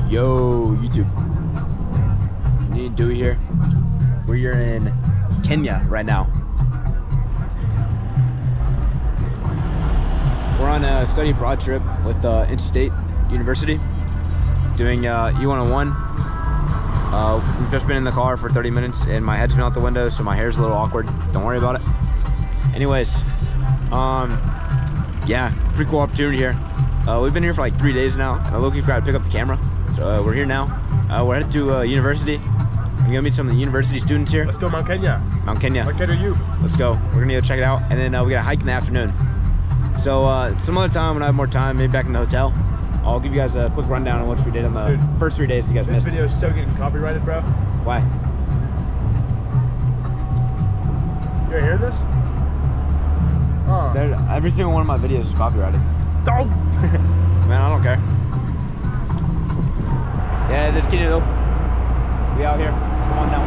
Yo, YouTube. Me and Dewey here. We're in Kenya right now. We're on a study abroad trip with Interstate University, doing E101. We've just been in the car for 30 minutes and my head's been out the window, so my hair's a little awkward. Don't worry about it. Anyways, yeah, pretty cool opportunity here. We've been here for like 3 days now, and I low-key forgot to pick up the camera. So we're here now. We're headed to university. We're gonna meet some of the university students here. Let's go Mount Kenya. Mount Kenya. What can are you? Let's go. We're gonna go check it out, and then we got a hike in the afternoon. So some other time when I have more time, maybe back in the hotel, I'll give you guys a quick rundown on what we did on the first 3 days you guys missed. This video is so getting copyrighted, bro. Why? You hear this? Oh. Every single one of my videos is copyrighted. Dog. Man, I don't care. Yeah, this kid though. We out here. Come on now.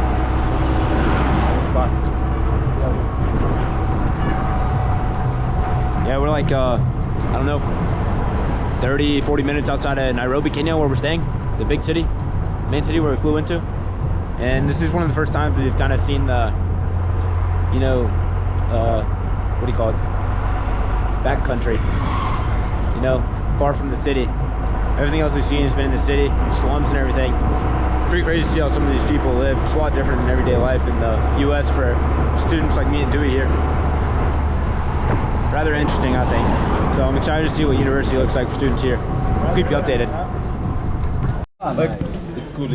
Yeah, we're like I don't know, 30-40 minutes outside of Nairobi, Kenya, where we're staying. The big city, main city where we flew into. And this is one of the first times we've kind of seen the, you know, what do you call it? Backcountry. You know, far from the city. Everything else we've seen has been in the city, slums and everything. Pretty crazy to see how some of these people live. It's a lot different than everyday life in the US for students like me and Dewey here. Rather interesting, I think. So I'm excited to see what university looks like for students here. I'll keep you updated. It's cool.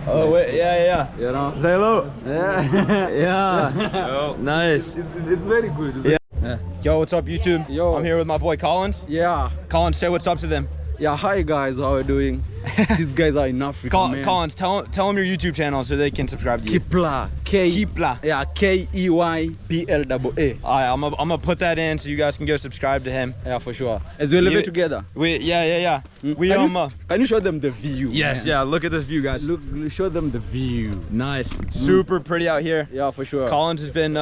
Oh wait, yeah. You know? Say hello. Yeah. Yeah. Oh, nice. It's very good. Yeah. Yo, what's up, YouTube? Yo. I'm here with my boy Collins. Yeah. Collins, say what's up to them. Yeah. Hi guys, how are you doing? These guys are in Africa, man. Collins, tell them your YouTube channel so they can subscribe to you. Keypla. Keypla. Yeah. Keypla. Alright, I'm gonna put that in so you guys can go subscribe to him. Yeah, for sure. As we live it together. Yeah. We Can you show them the view? Yes, man? yeah. Look at this view, guys. Look, show them the view. Nice. Super pretty out here. Yeah, for sure. Collins has been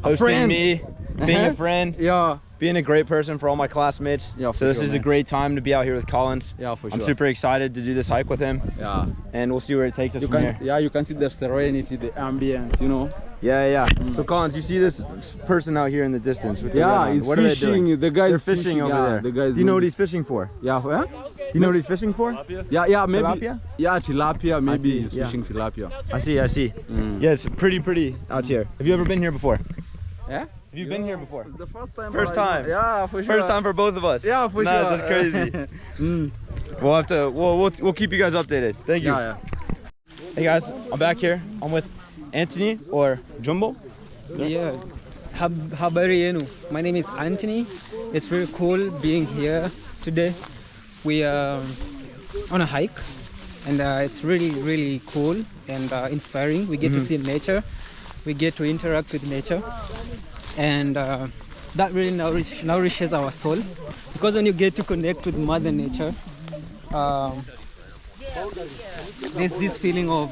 hosting me, being a friend. Yeah. Being a great person for all my classmates. Yeah, so this is a great time to be out here with Collins. Yeah, for sure. I'm super excited to do this hike with him. Yeah. And we'll see where it takes us from here. Yeah, you can see the serenity, the ambience, you know. Yeah. So Collins, you see this person out here in the distance with the red Yeah, on. he's What fishing. Are they doing? The guy's They're fishing over there. The guy's Do you know what he's fishing for? Yeah, where? You know what he's fishing for? Yeah, maybe. Tilapia? Yeah, tilapia. Maybe he's yeah. fishing tilapia. I see. Yeah, it's pretty out here. Have you ever been here before? Yeah? Have you been here before? It's the first time. First time. Yeah, for sure. First time for both of us. Yeah, for nice, sure. That's crazy. We'll have to. We'll keep you guys updated. Thank you. Yeah. Hey guys, I'm back here. I'm with Anthony or Jumbo. Yeah. Habari yenu. My name is Anthony. It's very cool being here today. We are on a hike, and it's really cool and inspiring. We get to see nature. We get to interact with nature, and that really nourishes our soul, because when you get to connect with Mother Nature, there's this feeling of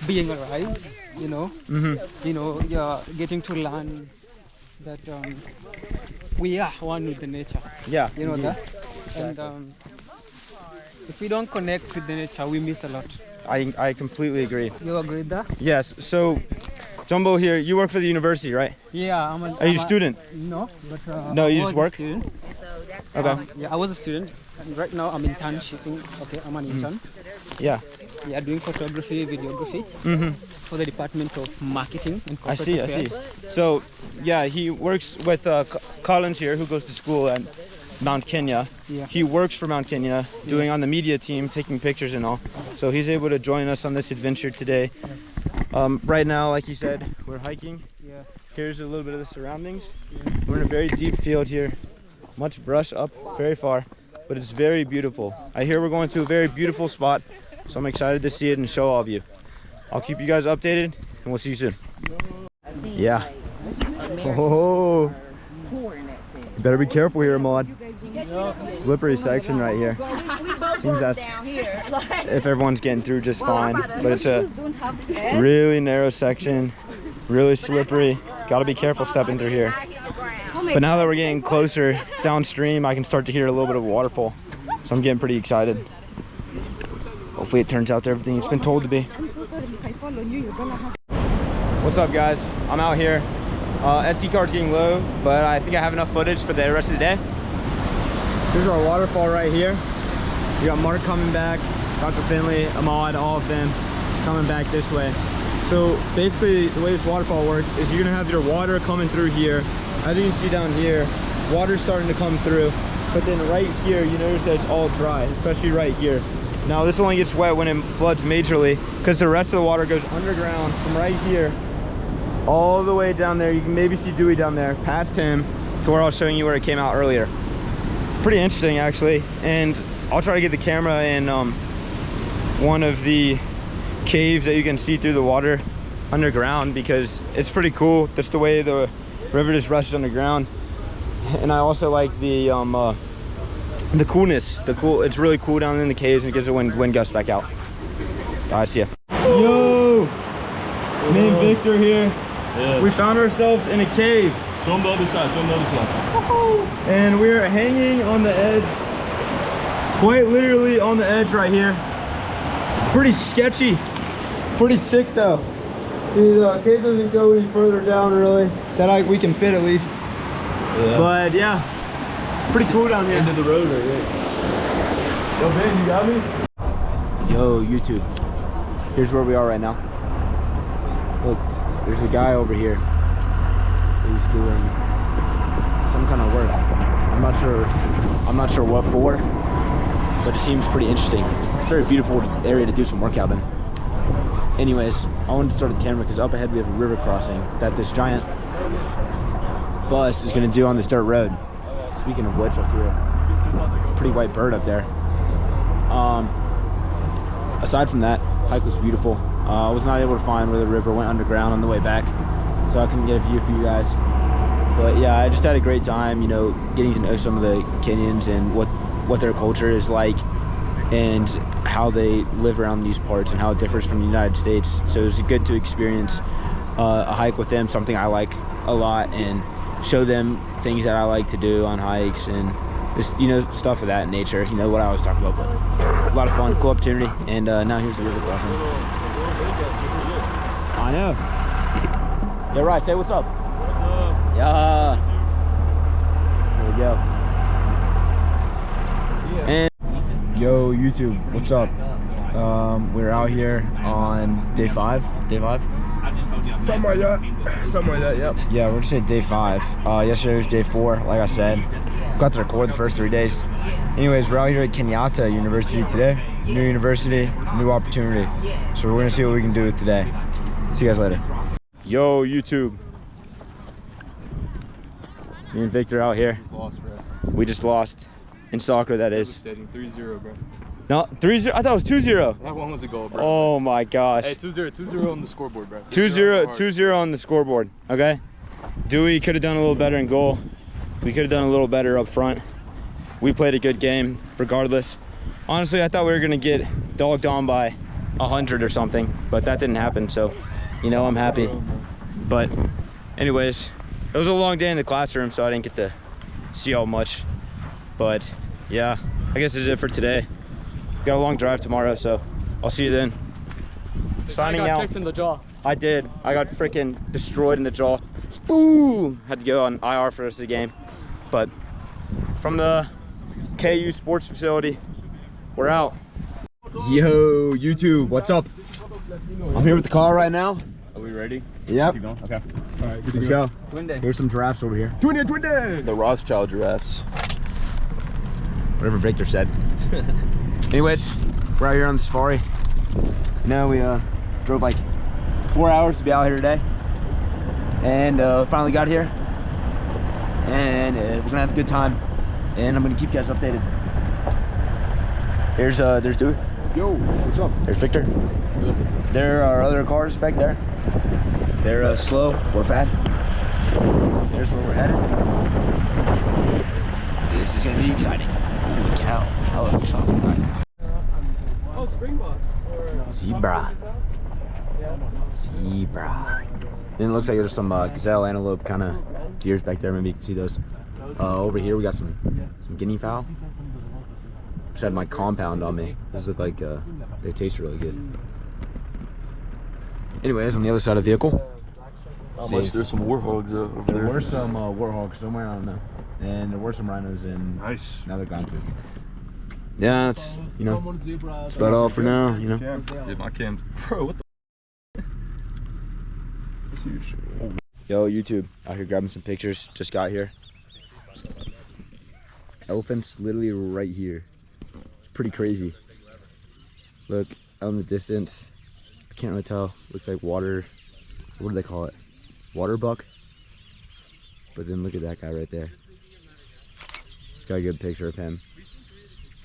being alive, you know. You know, you're getting to learn that we are one with the nature. Yeah, you know that. And if we don't connect with the nature, we miss a lot. I completely agree. You agree with that? Yes. So, Jumbo here, you work for the university, right? Yeah, Are you a student? No, but no, you I just was work? a student. Okay. Yeah, I was a student, and right now I'm internshipping. Okay, I'm an intern. Yeah. Yeah, doing photography, videography for the Department of Marketing and I Corporate see. Affairs. So, yeah, he works with Collins here, who goes to school at Mount Kenya. Yeah. He works for Mount Kenya, doing on the media team, taking pictures and all. So he's able to join us on this adventure today. Right now, like you said, we're hiking. Yeah. Here's a little bit of the surroundings. We're in a very deep field here. Much brush up very far, but it's very beautiful. I hear we're going to a very beautiful spot, so I'm excited to see it and show all of you. I'll keep you guys updated, and we'll see you soon. Yeah. Oh. You better be careful here, Maud. Slippery section right here. Seems that's if everyone's getting through just fine, but it's a really narrow section, really slippery. Got to be careful stepping through here. But now that we're getting closer downstream, I can start to hear a little bit of a waterfall, so I'm getting pretty excited. Hopefully it turns out to everything it's been told to be. What's up, guys? I'm out here. SD card's getting low, but I think I have enough footage for the rest of the day. Here's our waterfall right here. We got Mark coming back, Dr. Finley, Ahmad, all of them coming back this way. So basically the way this waterfall works is you're gonna have your water coming through here. As you can see down here, water's starting to come through. But then right here, you notice that it's all dry, especially right here. Now this only gets wet when it floods majorly because the rest of the water goes underground from right here all the way down there. You can maybe see Dewey down there, past him, to where I was showing you where it came out earlier. Pretty interesting, actually. And I'll try to get the camera in one of the caves that you can see through the water underground, because it's pretty cool just the way the river just rushes underground. And I also like the coolness. It's really cool down in the caves, and it gives the wind gusts back out. I see ya. Yo, me and Victor here. Yeah. We found ourselves in a cave. Show them the other side. Show them the other side. And we're hanging on the edge, quite literally on the edge right here. Pretty sketchy, pretty sick though. The cave doesn't go any further down really, that we can fit at least. Yeah. But yeah, pretty cool down here. End of the road right here. Yo, Ben, you got me? Yo, YouTube. Here's where we are right now. Look, there's a guy over here who's doing some kind of work. I'm not sure what for, but it seems pretty interesting. It's a very beautiful area to do some workout in. Anyways, I wanted to start the camera because up ahead we have a river crossing that this giant bus is going to do on this dirt road. Speaking of which, I see a pretty white bird up there. Aside from that, hike was beautiful. I was not able to find where the river went underground on the way back, so I couldn't get a view for you guys. But yeah, I just had a great time, you know, getting to know some of the Kenyans and what their culture is like and how they live around these parts and how it differs from the United States. So it was good to experience a hike with them, something I like a lot, and show them things that I like to do on hikes and just, you know, stuff of that nature. You know what I was talking about, but a lot of fun, cool opportunity. And now here's the river crossing. I know. Yeah, right. Say what's up. What's up? Yeah. There we go. And yo, YouTube, what's up? We're out here on day 5. Day 5? Something like that. Something like that, yep. Yeah, we're just at day 5. Yesterday was day 4, like I said. Got to record the first 3 days. Anyways, we're out here at Kenyatta University today. New university, new opportunity. So we're gonna see what we can do today. See you guys later. Yo, YouTube. Me and Victor out here. Lost, bro. We just lost. In soccer, that is. Devastating. 3-0, bro. No, 3-0. I thought it was 2-0. That one was a goal, bro. Oh my gosh. Hey, 2-0 on the scoreboard, bro. 2-0 on the scoreboard. Okay. Dewey could have done a little better in goal. We could have done a little better up front. We played a good game regardless. Honestly, I thought we were gonna get dogged on by 100 or something, but that didn't happen. So, you know, I'm happy. But anyways, it was a long day in the classroom, so I didn't get to see all much. But yeah, I guess this is it for today. Got a long drive tomorrow, so I'll see you then. Signing out. Kicked in the jaw. I did. I got freaking destroyed in the jaw. Ooh! Had to go on IR for the rest of the game. But from the KU sports facility, we're out. Yo, YouTube, what's up? I'm here with the car right now. Are we ready? Yep. Keep going? Okay. All right, Let's go. Here's some giraffes over here. Twin day. The Rothschild giraffes. Whatever Victor said. Anyways, we're out here on the safari. You know, we drove like 4 hours to be out here today. And finally got here. And we're gonna have a good time. And I'm gonna keep you guys updated. There's Dewey. Yo, what's up? There's Victor. There are other cars back there. They're slow or fast. There's where we're headed. This is gonna be exciting. Holy cow. Oh, chocolate night. Oh, Springbok. Zebra. Zebra. Then it looks like there's some gazelle, antelope kind of deers back there. Maybe you can see those. Over here we got some guinea fowl. Just had my compound on me. These look like they taste really good. Anyways, on the other side of the vehicle, There's some warthogs over there there. were some warthogs somewhere, I don't know. And there were some rhinos, and Nice. now they're gone too. Yeah, it's, you know, that's about all for now, you know. Yeah, my cam. Bro, what the? That's huge. Oh, Yo, YouTube, out here grabbing some pictures. Just got here. Elephants literally right here. It's pretty crazy. Look, out in the distance, I can't really tell. Looks like water, what do they call it? Water buck? But then look at that guy right there. Just got a good picture of him.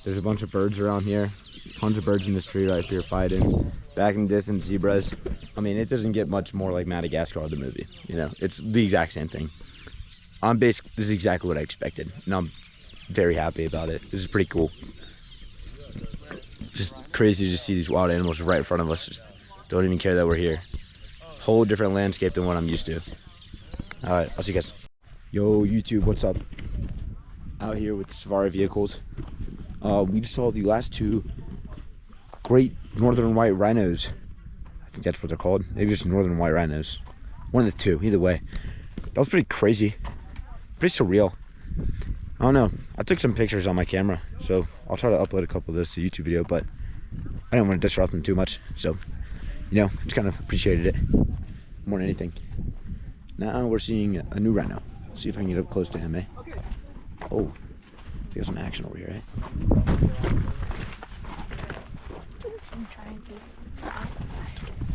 There's a bunch of birds around here. Tons of birds in this tree right here fighting. Back in the distance, zebras. I mean, it doesn't get much more like Madagascar, the movie. You know, it's the exact same thing. This is exactly what I expected. And I'm very happy about it. This is pretty cool. Just crazy to just see these wild animals right in front of us. Just don't even care that we're here. Whole different landscape than what I'm used to. All right, I'll see you guys. Yo, YouTube, what's up? Out here with safari vehicles. We just saw the last two great northern white rhinos. I think that's what they're called. Maybe just northern white rhinos. One of the two, either way. That was pretty crazy. Pretty surreal. I don't know. I took some pictures on my camera, so I'll try to upload a couple of those to YouTube video, but I didn't want to disrupt them too much. So, you know, just kind of appreciated it more than anything. Now we're seeing a new rhino. See if I can get up close to him, eh? Oh, we got some action over here, eh? I'm trying to.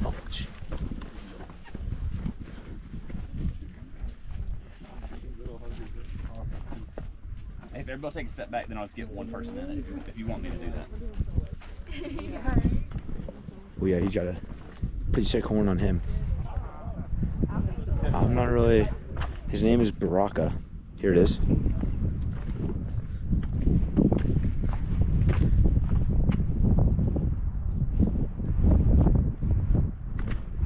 Oh, shit. If everybody take a step back, then I'll just get one person in it, if you want me to do that. Oh yeah, he's got a pretty sick horn on him. I'm not really... His name is Baraka. Here it is.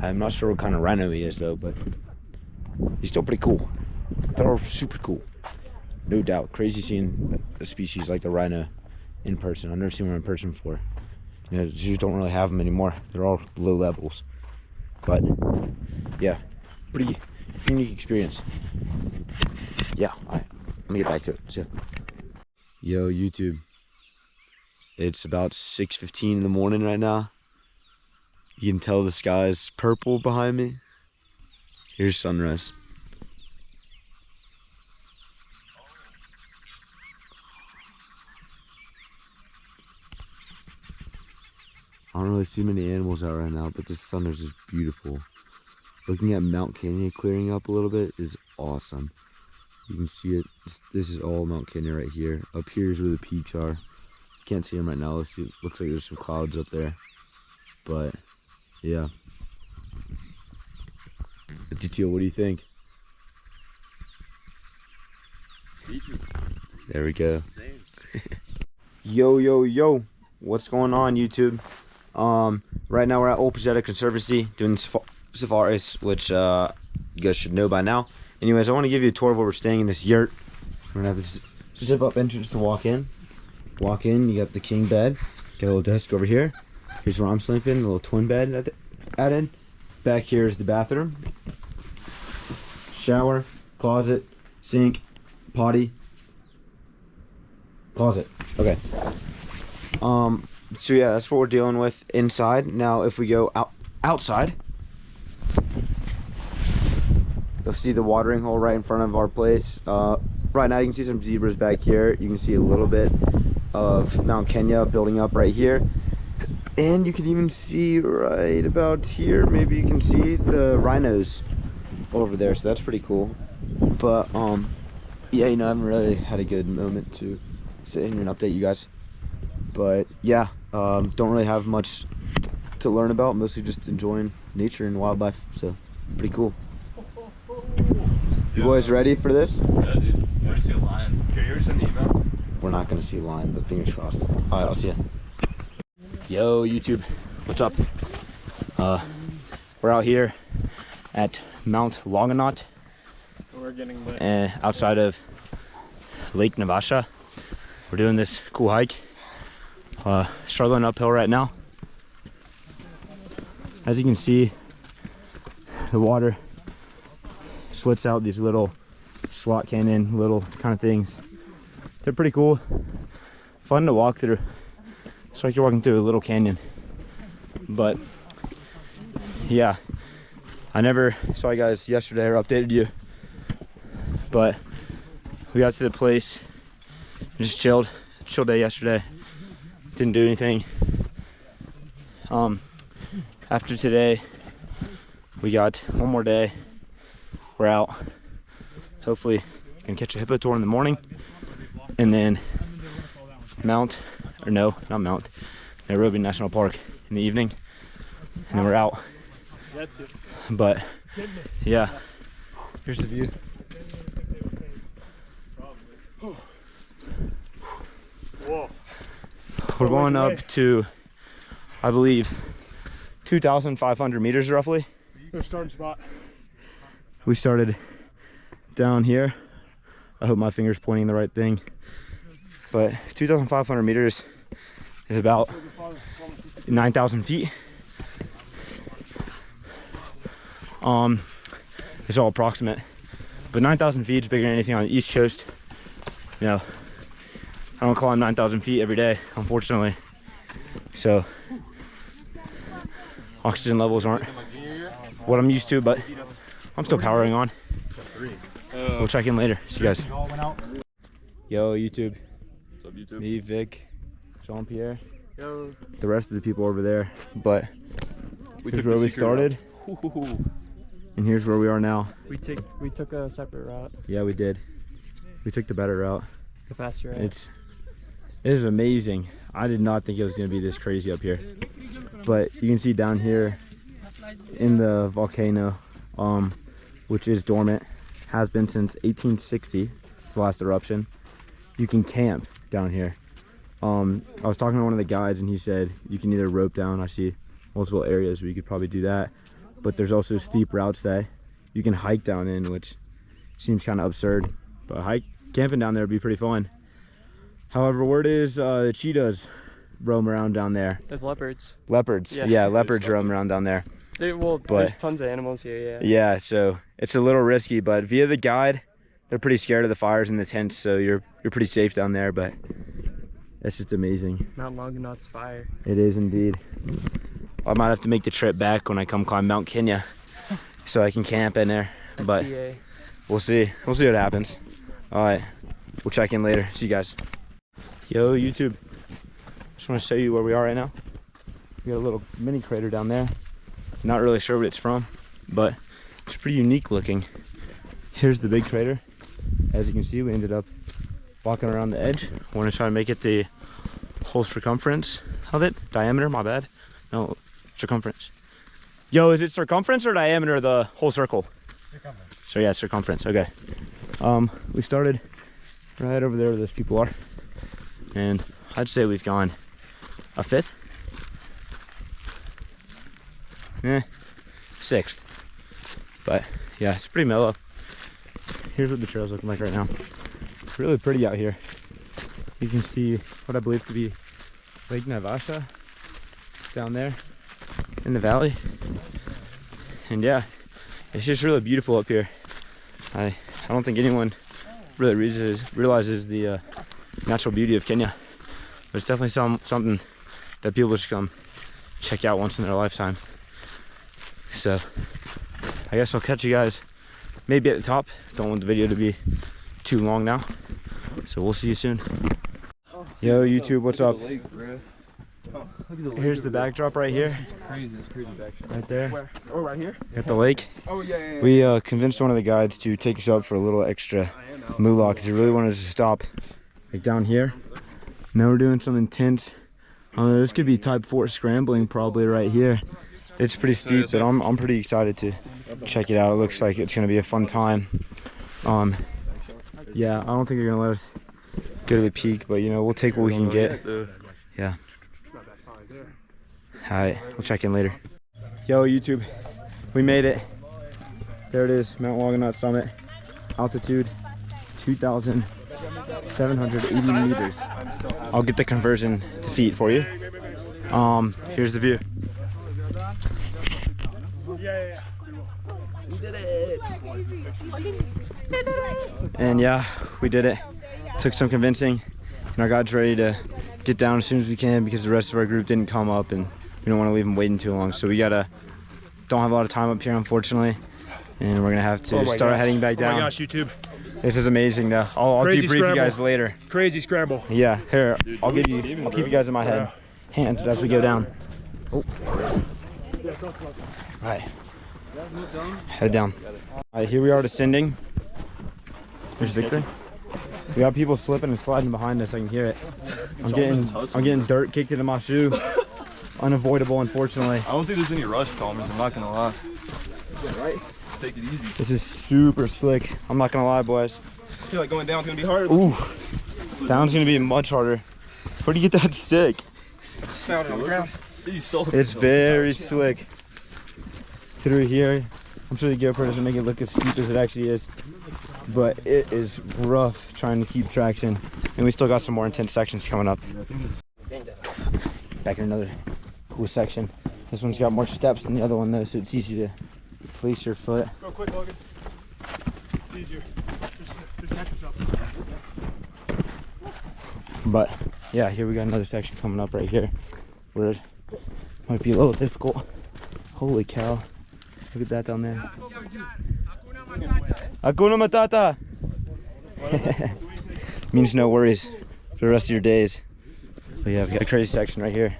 I'm not sure what kind of rhino he is though, but he's still pretty cool. They're all super cool. No doubt. Crazy seeing a species like the rhino in person. I've never seen one in person before. You know, zoos don't really have them anymore. They're all low levels. But yeah, pretty unique experience. Yeah, let me get back to it. So, yo, YouTube. It's about 6:15 in the morning right now. You can tell the sky is purple behind me. Here's sunrise. I don't really see many animals out right now, but the sun is just beautiful. Looking at Mount Kenya clearing up a little bit is awesome. You can see it. This is all Mount Kenya right here. Up here is where the peaks are. Can't see them right now. Let's see. It looks like there's some clouds up there. But yeah. Titio, what do you think? Speeches. There we go. Yo. What's going on, YouTube? Right now we're at Old Pajetta Conservancy doing safaris, which you guys should know by now. Anyways, I want to give you a tour of where we're staying in this yurt. We're gonna have this zip up entrance to walk in. Walk in, you got the king bed. Got a little desk over here. Here's where I'm sleeping, a little twin bed added. Back here is the bathroom. Shower, closet, sink, potty, closet. Okay. So yeah, that's what we're dealing with inside. Now, if we go outside, you'll see the watering hole right in front of our place. Right now, you can see some zebras back here. You can see a little bit of Mount Kenya building up right here. And you can even see right about here, maybe you can see the rhinos over there. So that's pretty cool. But, yeah, you know, I haven't really had a good moment to sit here and update you guys. But yeah, don't really have much to learn about, mostly just enjoying nature and wildlife, so pretty cool. You boys ready for this? yeah, dude. You already see a lion. Here, you ever send an email? We're not gonna see a lion, but fingers crossed. Alright, I'll see ya. Yo, YouTube, what's up? We're out here at Mount Longonot. We're getting Outside of Lake Navasha. We're doing this cool hike. struggling uphill right now. As you can see, the water slits out these little slot canyon little kind of things. They're pretty cool, fun to walk through. It's like you're walking through a little canyon. But yeah, I never saw you guys yesterday or updated you, but we got to the place and just chilled. Chill day yesterday. Didn't do anything. After today, we got one more day. We're out. Hopefully, gonna catch a hippo tour in the morning, and then Nairobi National Park in the evening, and then we're out. But yeah, here's the view. We're going up to, I believe, 2,500 meters roughly. Good starting spot. We started down here. I hope my finger's pointing the right thing. But 2,500 meters is about 9,000 feet. It's all approximate, but 9,000 feet is bigger than anything on the East Coast. You know, I don't climb 9,000 feet every day, unfortunately. So oxygen levels aren't what I'm used to, but I'm still powering on. We'll check in later. See you guys. Yo, YouTube. What's up, YouTube? Me, Vic, Jean-Pierre. Yo. The rest of the people over there. But We here's where we started, route. and here's where we are now. We took a separate route, Yeah, we did. We took the better route. the faster route. It is amazing. I did not think it was going to be this crazy up here. But you can see down here in the volcano, which is dormant, has been since 1860. It's the last eruption. You can camp down here. I was talking to one of the guides and he said you can either rope down. I see multiple areas where you could probably do that. But there's also steep routes that you can hike down in, which seems kind of absurd. But camping down there would be pretty fun. However, word is the cheetahs roam around down there. With leopards. Leopards. Yeah. Yeah, leopards roam around down there. There's tons of animals here, yeah. Yeah, so it's a little risky, but via the guide, they're pretty scared of the fires in the tents, so you're pretty safe down there, but it's just amazing. Mount Longonot's fire. It is indeed. I might have to make the trip back when I come climb Mount Kenya so I can camp in there, but STA. we'll see. We'll see what happens. All right, we'll check in later. See you guys. Yo, YouTube. Just want to show you where we are right now. We got a little mini crater down there. Not really sure what it's from, but it's pretty unique looking. Here's the big crater. As you can see, we ended up walking around the edge. I want to try and make it the whole circumference of it. Diameter, my bad. No, circumference. Yo, is it circumference or diameter, the whole circle? Circumference. So yeah, circumference, okay. We started right over there where those people are. And I'd say we've gone a fifth. Sixth. But yeah, it's pretty mellow. Here's what the trail's looking like right now. It's really pretty out here. You can see what I believe to be Lake Naivasha down there in the valley. And yeah, it's just really beautiful up here. I don't think anyone really realizes the natural beauty of Kenya. But it's definitely something that people should come check out once in their lifetime. So I guess I'll catch you guys maybe at the top. Don't want the video to be too long now. So we'll see you soon. Yo, YouTube, what's up? Here's the backdrop right here. It's crazy backdrop. Right there. Where? Oh, right here? At the lake. Oh, yeah. We convinced one of the guides to take us up for a little extra moolah because he really wanted us to stop like down here. Now we're doing some intense. This could be type 4 scrambling probably right here. It's pretty steep, but I'm pretty excited to check it out. It looks like it's gonna be a fun time. Yeah, I don't think they're gonna let us go to the peak, but you know, we'll take what we can get. Yeah. Alright, we'll check in later. Yo, YouTube, we made it. There it is, Mount Longonot Summit. Altitude 2,000 780 meters. I'll get the conversion to feet for you. Here's the view. And yeah, we did it. Took some convincing, and our guide's ready to get down as soon as we can because the rest of our group didn't come up, and we don't want to leave them waiting too long. So we don't have a lot of time up here, unfortunately, and we're gonna have to start heading back down. Oh my gosh, YouTube. This is amazing though. I'll debrief you guys later. Crazy scramble. Yeah, here, I'll keep you guys in my hand as we go down. Oh. All right. Head down. All right, here we are descending. There's Victor. We got people slipping and sliding behind us. I can hear it. I'm getting dirt kicked into my shoe. Unavoidable, unfortunately. I don't think there's any rush, Chalmers. I'm not gonna lie. Right? Take it easy. This is super slick. I'm not gonna lie, boys. I feel like going down's gonna be hard. Ooh, down's gonna be much harder. Where'd you get that stick? Just found it on the ground. It's very slick. Through here, I'm sure the GoPro doesn't make it look as steep as it actually is, but it is rough trying to keep traction. And we still got some more intense sections coming up. Back in another cool section. This one's got more steps than the other one though, so it's easy to place your foot. Go quick, Logan. It's easier. Just catch yourself. But yeah, here we got another section coming up right here where it might be a little difficult. Holy cow. Look at that down there. Hakuna Matata. Means no worries for the rest of your days. But yeah, we got a crazy section right here.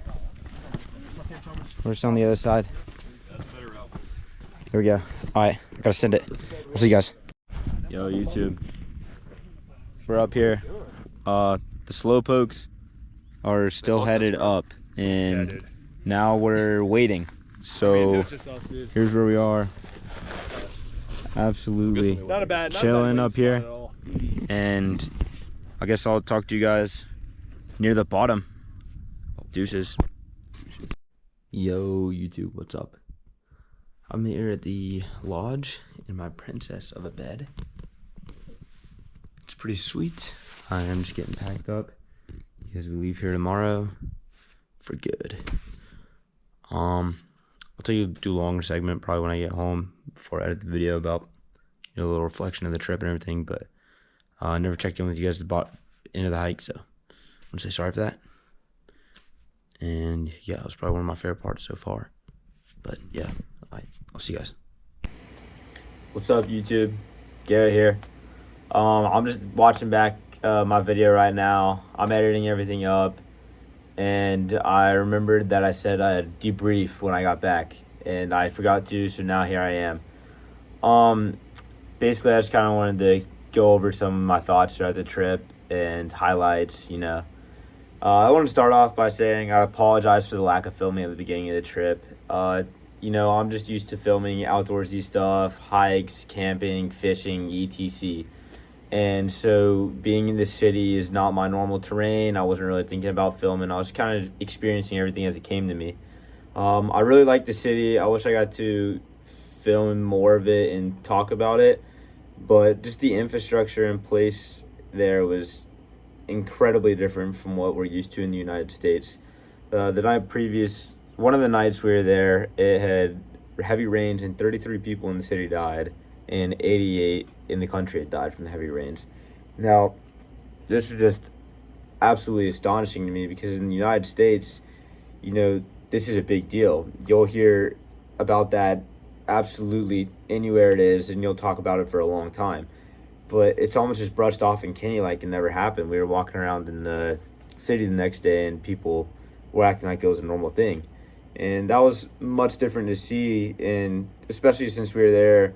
We're just on the other side. Here we go. Alright, I gotta send it. We'll see you guys. Yo, YouTube. We're up here. The slowpokes are still headed up, and now we're waiting. So here's where we are. Absolutely chilling up here. And I guess I'll talk to you guys near the bottom. Deuces. Yo, YouTube, what's up? I'm here at the lodge in my princess of a bed. It's pretty sweet. I am just getting packed up because we leave here tomorrow for good. I'll tell you do a longer segment probably when I get home before I edit the video about a little reflection of the trip and everything, but I never checked in with you guys at the end of the hike, so I want to say sorry for that. And yeah, it was probably one of my favorite parts so far. But yeah, I'll see you guys. What's up, YouTube? Garrett here. I'm just watching back my video right now. I'm editing everything up, and I remembered that I said I'd debrief when I got back, and I forgot to, so now here I am. Basically, I just kind of wanted to go over some of my thoughts throughout the trip and highlights, you know. I want to start off by saying I apologize for the lack of filming at the beginning of the trip. You know, I'm just used to filming outdoorsy stuff, hikes, camping, fishing, etc. And so being in the city is not my normal terrain. I wasn't really thinking about filming. I was kind of experiencing everything as it came to me. I really like the city. I wish I got to film more of it and talk about it. But just the infrastructure in place there was incredibly different from what we're used to in the United States. The night previous, one of the nights we were there, it had heavy rains and 33 people in the city died, and 88 in the country had died from the heavy rains. Now, this is just absolutely astonishing to me because in the United States, you know, this is a big deal. You'll hear about that absolutely anywhere it is, and you'll talk about it for a long time. But it's almost just brushed off in Kenny like it never happened. We were walking around in the city the next day, and people were acting like it was a normal thing. And that was much different to see, and especially since we were there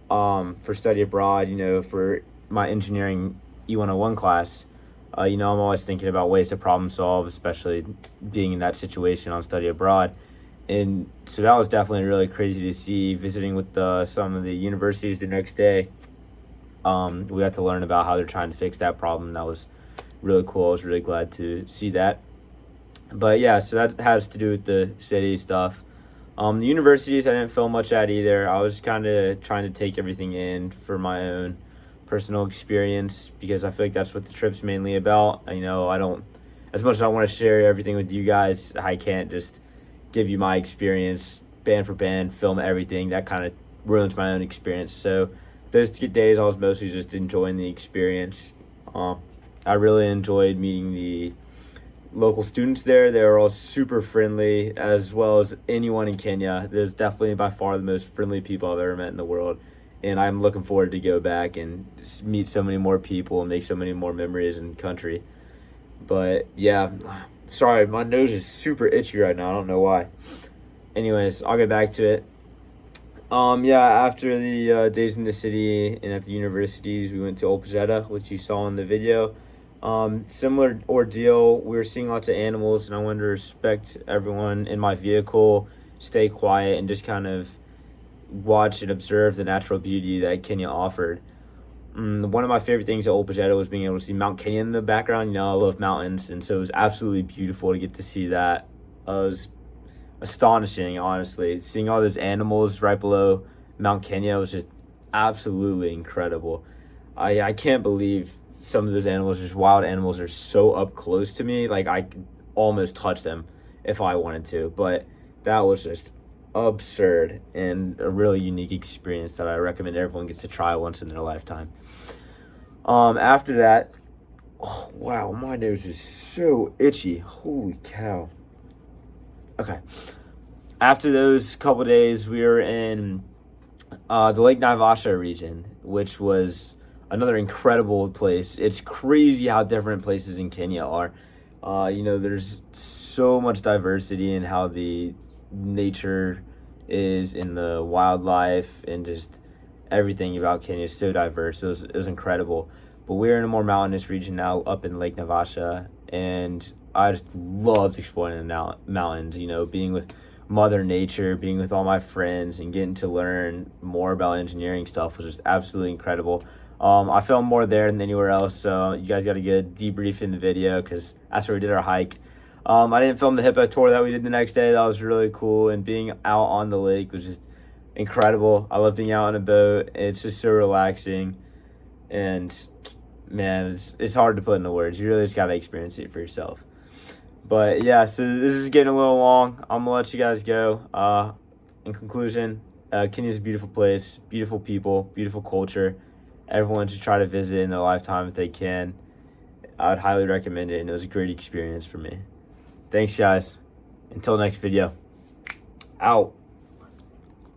for study abroad, you know, for my engineering E101 class. You know, I'm always thinking about ways to problem solve, especially being in that situation on study abroad. And so that was definitely really crazy to see. Visiting with some of the universities the next day, we got to learn about how they're trying to fix that problem. That was really cool. I was really glad to see that. But yeah, so that has to do with the city stuff. The universities I didn't film much at either. I was kind of trying to take everything in for my own personal experience, because I feel like that's what the trip's mainly about. I don't, as much as I want to share everything with you guys, I can't just give you my experience band for band, film everything. That kind of ruins my own experience. So those 2 days I was mostly just enjoying the experience. I really enjoyed meeting the local students there. They were all super friendly, as well as anyone in Kenya. There's definitely by far the most friendly people I've ever met in the world, and I'm looking forward to go back and just meet so many more people and make so many more memories in the country. But yeah, sorry, my nose is super itchy right now. I don't know why. Anyways, I'll get back to it. Yeah, after the days in the city and at the universities, we went to Opajeta, which you saw in the video. Similar ordeal. We were seeing lots of animals, and I wanted to respect everyone in my vehicle, stay quiet, and just kind of watch and observe the natural beauty that Kenya offered. One of my favorite things at Opajeta was being able to see Mount Kenya in the background. I love mountains, and so it was absolutely beautiful to get to see that. It was astonishing, honestly. Seeing all those animals right below Mount Kenya was just absolutely incredible. I can't believe some of those animals, just wild animals, are so up close to me. Like, I could almost touch them if I wanted to. But that was just absurd and a really unique experience that I recommend everyone gets to try once in their lifetime. After that, oh wow, my nose is so itchy. Holy cow. Okay. After those couple days, we were in the Lake Naivasha region, which was another incredible place. It's crazy how different places in Kenya are. There's so much diversity in how the nature is, in the wildlife, and just everything about Kenya is so diverse. It was incredible. But we're in a more mountainous region now, up in Lake Naivasha, and I just loved exploring the mountains, being with Mother Nature, being with all my friends, and getting to learn more about engineering stuff was just absolutely incredible. I filmed more there than anywhere else, so you guys got to get a debrief in the video, because that's where we did our hike. I didn't film the hippo tour that we did the next day. That was really cool, and being out on the lake was just incredible. I love being out on a boat. It's just so relaxing, and man, it's hard to put into words. You really just got to experience it for yourself. But yeah, so this is getting a little long. I'm gonna let you guys go. In conclusion, Kenya's a beautiful place, beautiful people, beautiful culture. Everyone should try to visit in their lifetime if they can. I would highly recommend it, and it was a great experience for me. Thanks, guys. Until next video. Out.